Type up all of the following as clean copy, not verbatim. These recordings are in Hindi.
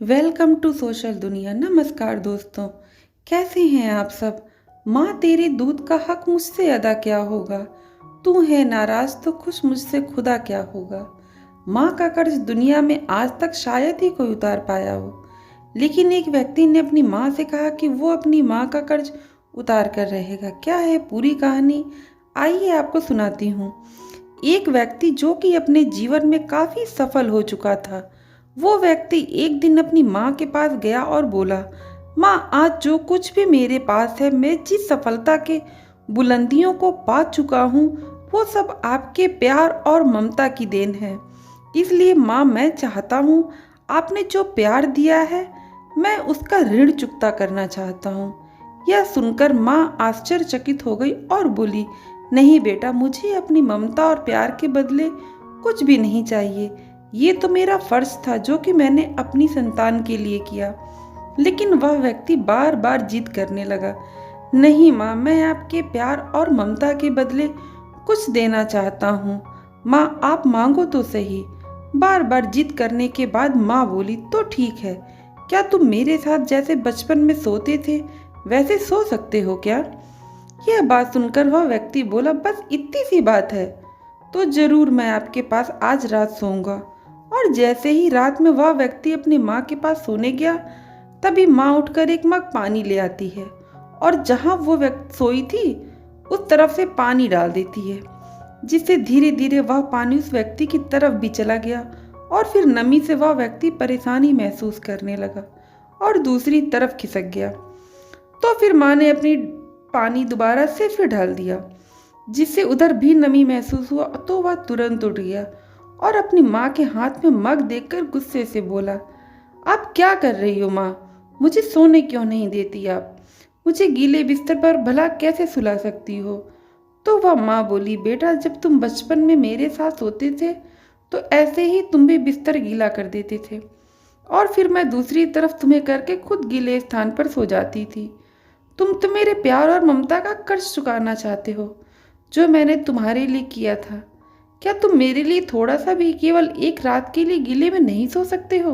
वेलकम टू सोशल दुनिया। नमस्कार दोस्तों, कैसे हैं आप सब। माँ तेरे दूध का हक मुझसे अदा क्या होगा, तू है नाराज तो खुश मुझसे खुदा क्या होगा। माँ का कर्ज दुनिया में आज तक शायद ही कोई उतार पाया हो, लेकिन एक व्यक्ति ने अपनी माँ से कहा कि वो अपनी माँ का कर्ज उतार कर रहेगा। क्या है पूरी कहानी, आइए आपको सुनाती हूँ। एक व्यक्ति जो कि अपने जीवन में काफ़ी सफल हो चुका था, वो व्यक्ति एक दिन अपनी माँ के पास गया और बोला, माँ आज जो कुछ भी मेरे पास है, मैं जिस सफलता के बुलंदियों को पा चुका हूँ, वो सब आपके प्यार और ममता की देन है। इसलिए माँ मैं चाहता हूँ आपने जो प्यार दिया है मैं उसका ऋण चुकता करना चाहता हूँ। यह सुनकर माँ आश्चर्यचकित हो गई और बोली, नहीं बेटा, मुझे अपनी ममता और प्यार के बदले कुछ भी नहीं चाहिए। ये तो मेरा फर्ज था जो कि मैंने अपनी संतान के लिए किया। लेकिन वह व्यक्ति बार बार जिद करने लगा, नहीं माँ, मैं आपके प्यार और ममता के बदले कुछ देना चाहता हूँ। माँ आप मांगो तो सही। बार बार जिद करने के बाद माँ बोली, तो ठीक है, क्या तुम मेरे साथ जैसे बचपन में सोते थे वैसे सो सकते हो क्या। यह बात सुनकर वह व्यक्ति बोला, बस इतनी सी बात है तो जरूर मैं आपके पास आज रात सोऊंगा। और जैसे ही रात में वह व्यक्ति अपनी माँ के पास सोने गया, तभी माँ उठकर एक मग पानी ले आती है और जहाँ वो व्यक्ति सोई थी उस तरफ से पानी डाल देती है, जिससे धीरे धीरे वह पानी उस व्यक्ति की तरफ भी चला गया और फिर नमी से वह व्यक्ति परेशानी महसूस करने लगा और दूसरी तरफ खिसक गया। तो फिर माँ ने अपनी पानी दोबारा से फिर डाल दिया, जिससे उधर भी नमी महसूस हुआ। तो वह तुरंत उठ गया और अपनी माँ के हाथ में मग देखकर गुस्से से बोला, आप क्या कर रही हो माँ, मुझे सोने क्यों नहीं देती आप, मुझे गीले बिस्तर पर भला कैसे सुला सकती हो। तो वह माँ बोली, बेटा जब तुम बचपन में मेरे साथ सोते थे तो ऐसे ही तुम भी बिस्तर गीला कर देते थे और फिर मैं दूसरी तरफ तुम्हें करके खुद गीले स्थान पर सो जाती थी। तुम तो मेरे प्यार और ममता का कर्ज चुकाना चाहते हो जो मैंने तुम्हारे लिए किया था। क्या तुम मेरे लिए थोड़ा सा भी, केवल एक रात के लिए गीले में नहीं सो सकते हो।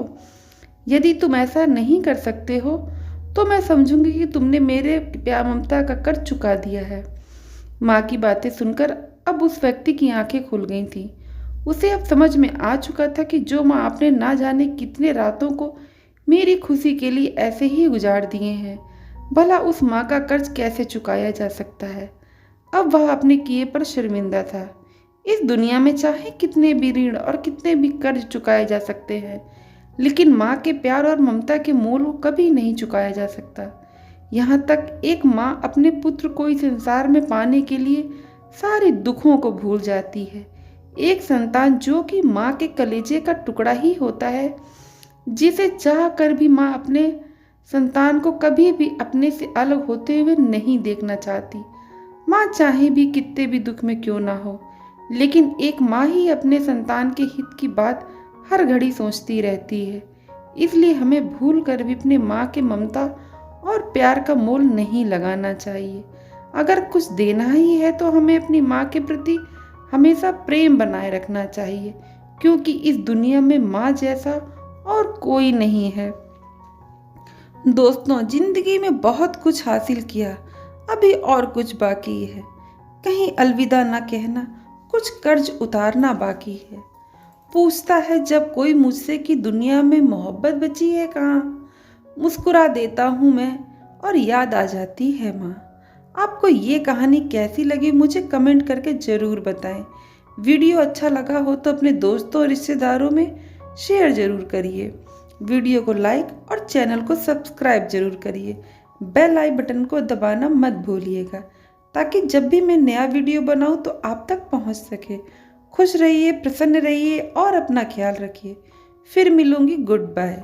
यदि तुम ऐसा नहीं कर सकते हो तो मैं समझूंगी कि तुमने मेरे प्यार ममता का कर्ज चुका दिया है। माँ की बातें सुनकर अब उस व्यक्ति की आंखें खुल गई थीं। उसे अब समझ में आ चुका था कि जो माँ आपने ना जाने कितने रातों को मेरी खुशी के लिए ऐसे ही गुजार दिए हैं, भला उस माँ का कर्ज कैसे चुकाया जा सकता है। अब वह अपने किए पर शर्मिंदा था। इस दुनिया में चाहे कितने भी ऋण और कितने भी कर्ज चुकाए जा सकते हैं, लेकिन माँ के प्यार और ममता के मोल को कभी नहीं चुकाया जा सकता। यहाँ तक एक माँ अपने पुत्र को इस संसार में पाने के लिए सारे दुखों को भूल जाती है। एक संतान जो कि माँ के कलेजे का टुकड़ा ही होता है, जिसे चाह कर भी माँ अपने संतान को कभी भी अपने से अलग होते हुए नहीं देखना चाहती। माँ चाहे भी कितने भी दुख में क्यों ना हो, लेकिन एक माँ ही अपने संतान के हित की बात हर घड़ी सोचती रहती है। इसलिए हमें भूल कर भी अपने माँ के ममता और प्यार का मोल नहीं लगाना चाहिए। अगर कुछ देना ही है तो हमें अपनी माँ के प्रति हमेशा प्रेम बनाए रखना चाहिए, क्योंकि इस दुनिया में माँ जैसा और कोई नहीं है। दोस्तों, जिंदगी में बहुत कुछ हासिल किया, अभी और कुछ बाकी है। कहीं अलविदा ना कहना, कुछ कर्ज उतारना बाकी है। पूछता है जब कोई मुझसे कि दुनिया में मोहब्बत बची है कहाँ, मुस्कुरा देता हूँ मैं और याद आ जाती है माँ। आपको ये कहानी कैसी लगी मुझे कमेंट करके ज़रूर बताएं। वीडियो अच्छा लगा हो तो अपने दोस्तों और रिश्तेदारों में शेयर ज़रूर करिए। वीडियो को लाइक और चैनल को सब्सक्राइब ज़रूर करिए। बेल आई बटन को दबाना मत भूलिएगा, ताकि जब भी मैं नया वीडियो बनाऊं तो आप तक पहुंच सके। खुश रहिए, प्रसन्न रहिए और अपना ख्याल रखिए। फिर मिलूंगी। Good bye.